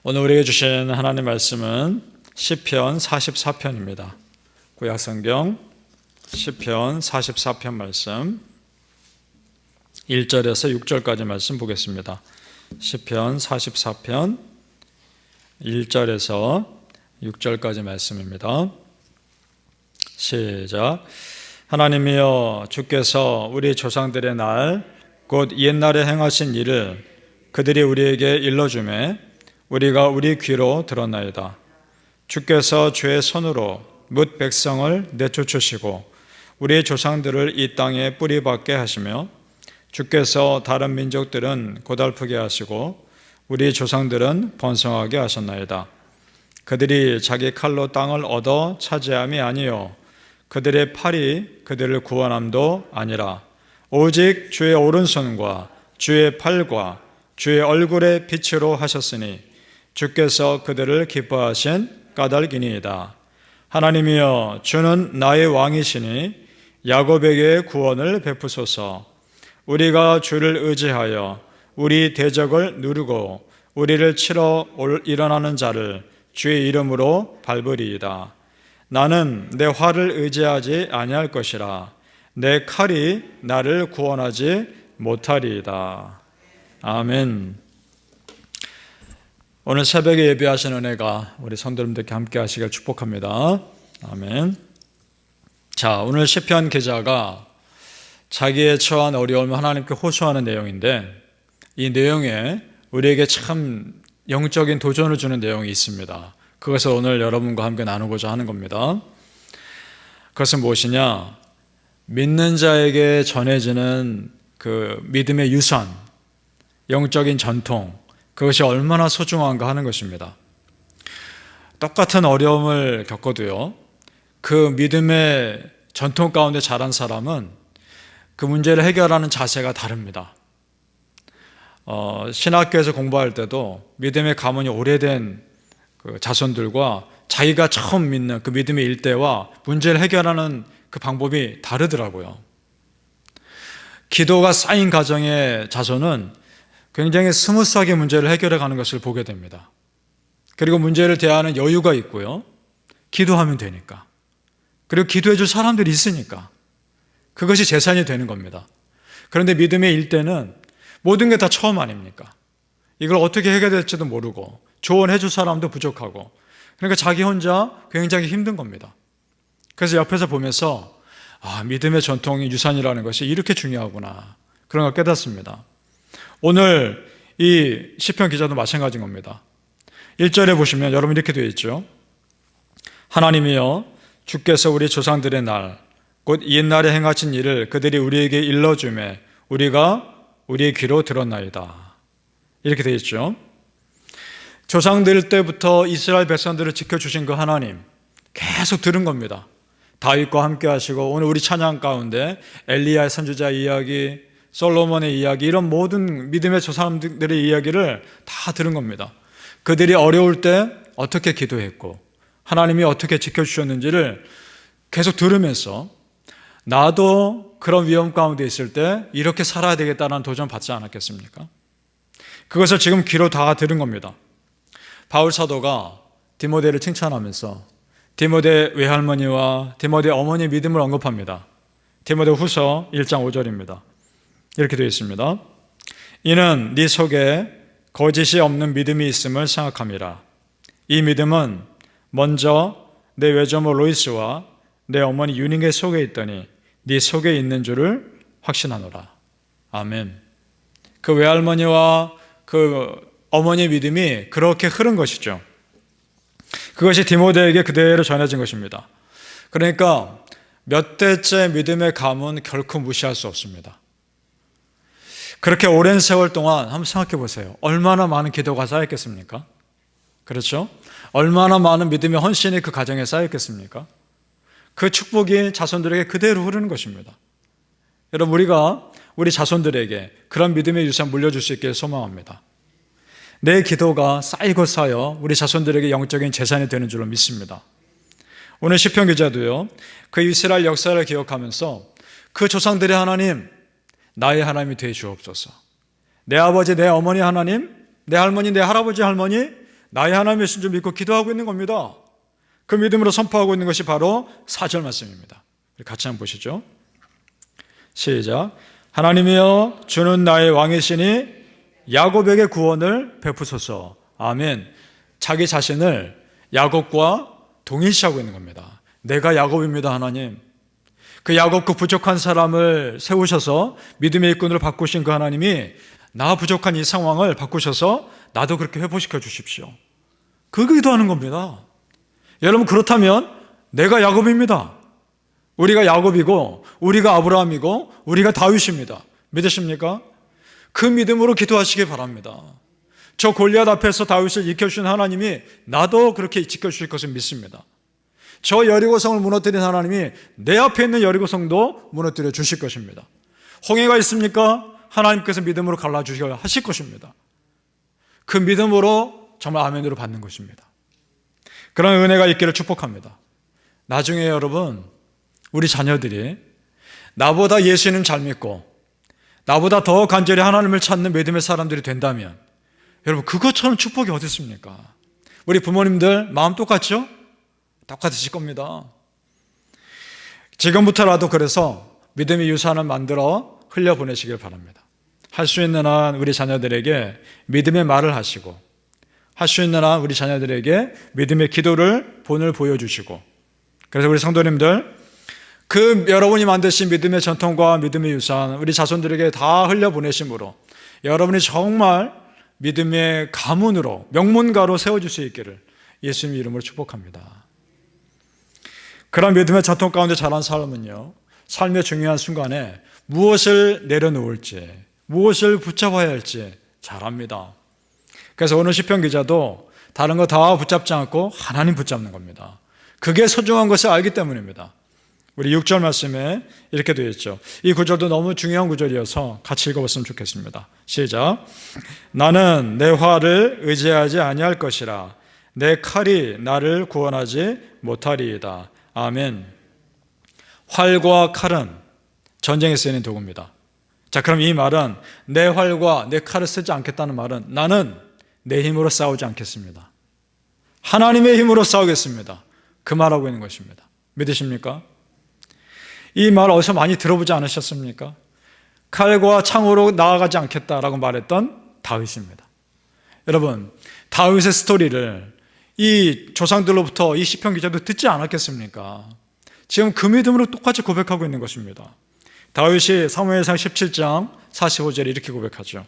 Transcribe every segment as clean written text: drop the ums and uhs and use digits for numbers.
오늘 우리에게 주신 하나님 말씀은 시편 44편입니다. 구약성경 시편 44편 말씀 1절에서 6절까지 말씀 보겠습니다. 시편 44편 1절에서 6절까지 말씀입니다. 시작. 하나님이여, 주께서 우리 조상들의 날 곧 옛날에 행하신 일을 그들이 우리에게 일러주매 우리가 우리 귀로 들었나이다. 주께서 주의 손으로 뭇 백성을 내쫓으시고 우리 조상들을 이 땅에 뿌리박게 하시며 주께서 다른 민족들은 고달프게 하시고 우리 조상들은 번성하게 하셨나이다. 그들이 자기 칼로 땅을 얻어 차지함이 아니요 그들의 팔이 그들을 구원함도 아니라 오직 주의 오른손과 주의 팔과 주의 얼굴의 빛으로 하셨으니 주께서 그들을 기뻐하신 까닭이니이다. 하나님이여, 주는 나의 왕이시니 야곱에게 구원을 베푸소서. 우리가 주를 의지하여 우리 대적을 누르고 우리를 치러 일어나는 자를 주의 이름으로 밟으리이다. 나는 내 활을 의지하지 아니할 것이라. 내 칼이 나를 구원하지 못하리이다. 아멘. 오늘 새벽에 예배하신 은혜가 우리 성도님들께 함께 하시길 축복합니다. 아멘. 자, 오늘 시편 기자가 자기의 처한 어려움을 하나님께 호소하는 내용인데, 이 내용에 우리에게 참 영적인 도전을 주는 내용이 있습니다. 그것을 오늘 여러분과 함께 나누고자 하는 겁니다. 그것은 무엇이냐? 믿는 자에게 전해지는 그 믿음의 유산, 영적인 전통, 그것이 얼마나 소중한가 하는 것입니다. 똑같은 어려움을 겪어도요, 그 믿음의 전통 가운데 자란 사람은 그 문제를 해결하는 자세가 다릅니다. 신학교에서 공부할 때도 믿음의 가문이 오래된 그 자손들과 자기가 처음 믿는 그 믿음의 일대와 문제를 해결하는 그 방법이 다르더라고요. 기도가 쌓인 가정의 자손은 굉장히 스무스하게 문제를 해결해 가는 것을 보게 됩니다. 그리고 문제를 대하는 여유가 있고요. 기도하면 되니까. 그리고 기도해 줄 사람들이 있으니까. 그것이 재산이 되는 겁니다. 그런데 믿음의 일대는 모든 게 다 처음 아닙니까? 이걸 어떻게 해결될지도 모르고 조언해 줄 사람도 부족하고, 그러니까 자기 혼자 굉장히 힘든 겁니다. 그래서 옆에서 보면서 믿음의 전통이 유산이라는 것이 이렇게 중요하구나, 그런 걸 깨닫습니다. 오늘 이 시편 기자도 마찬가지인 겁니다. 1절에 보시면 여러분 이렇게 되어 있죠. 하나님이여, 주께서 우리 조상들의 날 곧 옛날에 행하신 일을 그들이 우리에게 일러주매 우리가 우리의 귀로 들었나이다. 이렇게 되어 있죠. 조상들 때부터 이스라엘 백성들을 지켜주신 그 하나님 계속 들은 겁니다. 다윗과 함께 하시고 오늘 우리 찬양 가운데 엘리야의 선지자 이야기, 솔로몬의 이야기, 이런 모든 믿음의 조상들의 이야기를 다 들은 겁니다. 그들이 어려울 때 어떻게 기도했고 하나님이 어떻게 지켜주셨는지를 계속 들으면서 나도 그런 위험 가운데 있을 때 이렇게 살아야 되겠다는 도전 받지 않았겠습니까? 그것을 지금 귀로 다 들은 겁니다. 바울 사도가 디모데를 칭찬하면서 디모데 외할머니와 디모데 어머니 믿음을 언급합니다. 디모데 후서 1장 5절입니다. 이렇게 되어 있습니다. 이는 네 속에 거짓이 없는 믿음이 있음을 생각함이라. 이 믿음은 먼저 내 외조모 로이스와 내 어머니 유닝의 속에 있더니 네 속에 있는 줄을 확신하노라. 아멘. 그 외할머니와 그 어머니의 믿음이 그렇게 흐른 것이죠. 그것이 디모데에게 그대로 전해진 것입니다. 그러니까 몇 대째 믿음의 가문 결코 무시할 수 없습니다. 그렇게 오랜 세월 동안 한번 생각해 보세요. 얼마나 많은 기도가 쌓였겠습니까? 그렇죠? 얼마나 많은 믿음의 헌신이 그 가정에 쌓였겠습니까? 그 축복이 자손들에게 그대로 흐르는 것입니다. 여러분, 우리가 우리 자손들에게 그런 믿음의 유산 물려줄 수 있기를 소망합니다. 내 기도가 쌓이고 쌓여 우리 자손들에게 영적인 재산이 되는 줄로 믿습니다. 오늘 시편 기자도요, 그 이스라엘 역사를 기억하면서 그 조상들의 하나님, 나의 하나님이 되어 주옵소서. 내 아버지, 내 어머니 하나님, 내 할머니, 내 할아버지 할머니, 나의 하나님이신 줄 믿고 기도하고 있는 겁니다. 그 믿음으로 선포하고 있는 것이 바로 4절 말씀입니다. 같이 한번 보시죠. 시작. 하나님이여 주는 나의 왕이시니 야곱에게 구원을 베푸소서. 아멘. 자기 자신을 야곱과 동일시하고 있는 겁니다. 내가 야곱입니다, 하나님. 그 야곱 그 부족한 사람을 세우셔서 믿음의 일꾼으로 바꾸신 그 하나님이 나 부족한 이 상황을 바꾸셔서 나도 그렇게 회복시켜 주십시오. 그 기도하는 겁니다. 여러분, 그렇다면 내가 야곱입니다. 우리가 야곱이고 우리가 아브라함이고 우리가 다윗입니다. 믿으십니까? 그 믿음으로 기도하시기 바랍니다. 저 골리앗 앞에서 다윗을 지켜주신 하나님이 나도 그렇게 지켜주실 것을 믿습니다. 저 여리고성을 무너뜨린 하나님이 내 앞에 있는 여리고성도 무너뜨려 주실 것입니다. 홍해가 있습니까? 하나님께서 믿음으로 갈라주시려 하실 것입니다. 그 믿음으로 정말 아멘으로 받는 것입니다. 그런 은혜가 있기를 축복합니다. 나중에 여러분, 우리 자녀들이 나보다 예수님 잘 믿고 나보다 더 간절히 하나님을 찾는 믿음의 사람들이 된다면 여러분, 그것처럼 축복이 어디 있습니까? 우리 부모님들 마음 똑같죠? 똑같으실 겁니다. 지금부터라도 그래서 믿음의 유산을 만들어 흘려보내시길 바랍니다. 할 수 있는 한 우리 자녀들에게 믿음의 말을 하시고, 할 수 있는 한 우리 자녀들에게 믿음의 기도를 본을 보여주시고, 그래서 우리 성도님들 그 여러분이 만드신 믿음의 전통과 믿음의 유산 우리 자손들에게 다 흘려보내심으로 여러분이 정말 믿음의 가문으로, 명문가로 세워줄 수 있기를 예수님 이름으로 축복합니다. 그런 믿음의 전통 가운데 자란 사람은요, 삶의 중요한 순간에 무엇을 내려놓을지, 무엇을 붙잡아야 할지 잘 압니다. 그래서 오늘 시편 기자도 다른 거 다 붙잡지 않고 하나님 붙잡는 겁니다. 그게 소중한 것을 알기 때문입니다. 우리 6절 말씀에 이렇게 되어 있죠. 이 구절도 너무 중요한 구절이어서 같이 읽어봤으면 좋겠습니다. 시작. 나는 내 활을 의지하지 아니할 것이라 내 칼이 나를 구원하지 못하리이다. 아멘. 활과 칼은 전쟁에 쓰이는 도구입니다. 자, 그럼 이 말은 내 활과 내 칼을 쓰지 않겠다는 말은 나는 내 힘으로 싸우지 않겠습니다. 하나님의 힘으로 싸우겠습니다. 그 말하고 있는 것입니다. 믿으십니까? 이 말 어디서 많이 들어보지 않으셨습니까? 칼과 창으로 나아가지 않겠다라고 말했던 다윗입니다. 여러분, 다윗의 스토리를 이 조상들로부터 이 시편 기자도 듣지 않았겠습니까? 지금 그 믿음으로 똑같이 고백하고 있는 것입니다. 다윗이 사무엘상 17장 45절에 이렇게 고백하죠.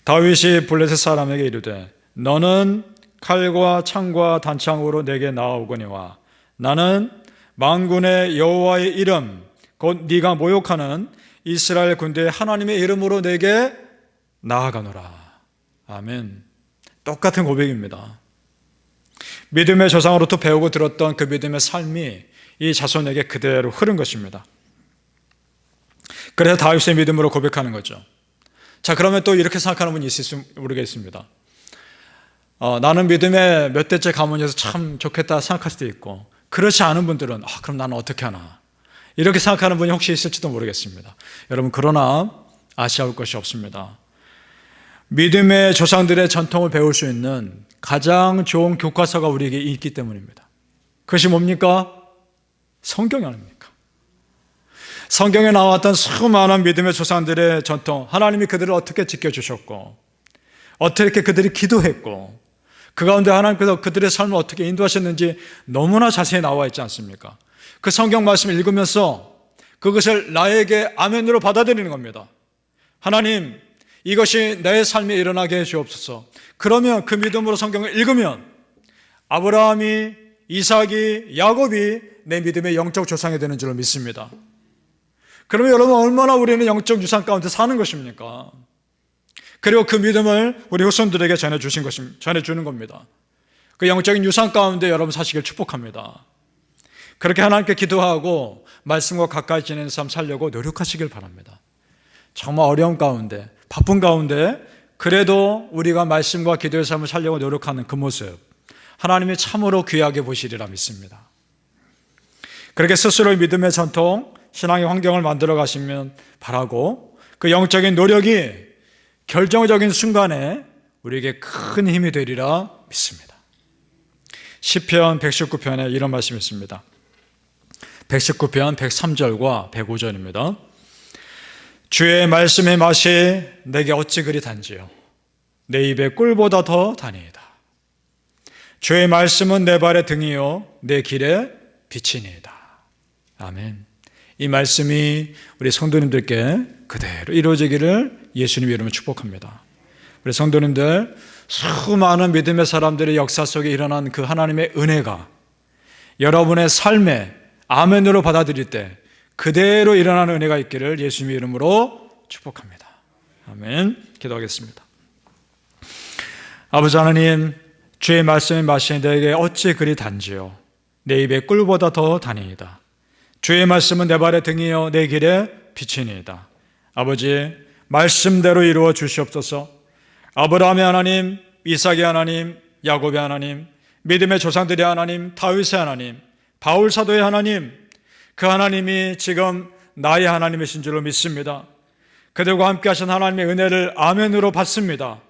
다윗이 블레셋 사람에게 이르되 너는 칼과 창과 단창으로 내게 나아오거니와 나는 만군의 여호와의 이름 곧 네가 모욕하는 이스라엘 군대의 하나님의 이름으로 내게 나아가노라. 아멘. 똑같은 고백입니다. 믿음의 조상으로부터 배우고 들었던 그 믿음의 삶이 이 자손에게 그대로 흐른 것입니다. 그래서 다윗의 믿음으로 고백하는 거죠. 자, 그러면 또 이렇게 생각하는 분이 있을지 모르겠습니다. 나는 믿음의 몇 대째 가문이어서 참 좋겠다 생각할 수도 있고, 그렇지 않은 분들은 그럼 나는 어떻게 하나, 이렇게 생각하는 분이 혹시 있을지도 모르겠습니다. 여러분, 그러나 아쉬울 것이 없습니다. 믿음의 조상들의 전통을 배울 수 있는 가장 좋은 교과서가 우리에게 있기 때문입니다. 그것이 뭡니까? 성경이 아닙니까? 성경에 나왔던 수많은 믿음의 조상들의 전통, 하나님이 그들을 어떻게 지켜주셨고 어떻게 그들이 기도했고 그 가운데 하나님께서 그들의 삶을 어떻게 인도하셨는지 너무나 자세히 나와 있지 않습니까? 그 성경 말씀을 읽으면서 그것을 나에게 아멘으로 받아들이는 겁니다. 하나님, 이것이 내 삶에 일어나게 해 주옵소서. 그러면 그 믿음으로 성경을 읽으면 아브라함이, 이삭이, 야곱이 내 믿음의 영적 조상이 되는 줄로 믿습니다. 그러면 여러분, 얼마나 우리는 영적 유산 가운데 사는 것입니까? 그리고 그 믿음을 우리 후손들에게 전해주는 겁니다. 그 영적인 유산 가운데 여러분 사시길 축복합니다. 그렇게 하나님께 기도하고 말씀과 가까이 지내는 삶 살려고 노력하시길 바랍니다. 정말 어려운 가운데, 바쁜 가운데 그래도 우리가 말씀과 기도의 삶을 살려고 노력하는 그 모습, 하나님이 참으로 귀하게 보시리라 믿습니다. 그렇게 스스로의 믿음의 전통, 신앙의 환경을 만들어 가시면 바라고, 그 영적인 노력이 결정적인 순간에 우리에게 큰 힘이 되리라 믿습니다. 시편 119편에 이런 말씀이 있습니다. 119편 103절과 105절입니다. 주의 말씀의 맛이 내게 어찌 그리 단지요 내 입에 꿀보다 더 다니이다. 주의 말씀은 내 발의 등이요 내 길에 빛이니이다. 아멘. 이 말씀이 우리 성도님들께 그대로 이루어지기를 예수님 이름으로 축복합니다. 우리 성도님들, 수많은 믿음의 사람들의 역사 속에 일어난 그 하나님의 은혜가 여러분의 삶에 아멘으로 받아들일 때 그대로 일어나는 은혜가 있기를 예수님의 이름으로 축복합니다. 아멘. 기도하겠습니다. 아버지 하나님, 주의 말씀의 맛이 내게 어찌 그리 단지요 내 입에 꿀보다 더 다니이다. 주의 말씀은 내 발의 등이요 내 길에 빛이니이다. 아버지, 말씀대로 이루어 주시옵소서. 아브라함의 하나님, 이삭의 하나님, 야곱의 하나님, 믿음의 조상들의 하나님, 다윗의 하나님, 바울 사도의 하나님, 그 하나님이 지금 나의 하나님이신 줄로 믿습니다. 그들과 함께 하신 하나님의 은혜를 아멘으로 받습니다.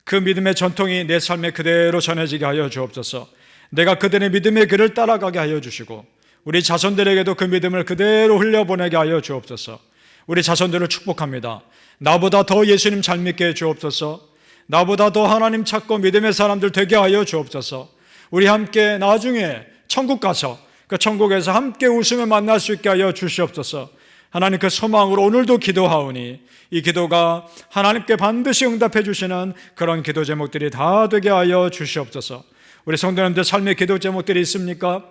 그 믿음의 전통이 내 삶에 그대로 전해지게 하여 주옵소서. 내가 그들의 믿음의 길을 따라가게 하여 주시고 우리 자손들에게도 그 믿음을 그대로 흘려보내게 하여 주옵소서. 우리 자손들을 축복합니다. 나보다 더 예수님 잘 믿게 해 주옵소서. 나보다 더 하나님 찾고 믿음의 사람들 되게 하여 주옵소서. 우리 함께 나중에 천국 가서 그 천국에서 함께 웃으며 만날 수 있게 하여 주시옵소서. 하나님, 그 소망으로 오늘도 기도하오니 이 기도가 하나님께 반드시 응답해 주시는 그런 기도 제목들이 다 되게 하여 주시옵소서. 우리 성도님들 삶의 기도 제목들이 있습니까?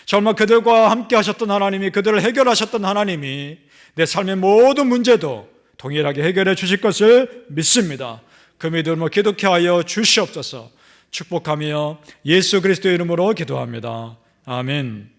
정말 그들과 함께 하셨던 하나님이, 그들을 해결하셨던 하나님이 내 삶의 모든 문제도 동일하게 해결해 주실 것을 믿습니다. 그 믿음으로 기도케 하여 주시옵소서. 축복하며 예수 그리스도의 이름으로 기도합니다. 아멘.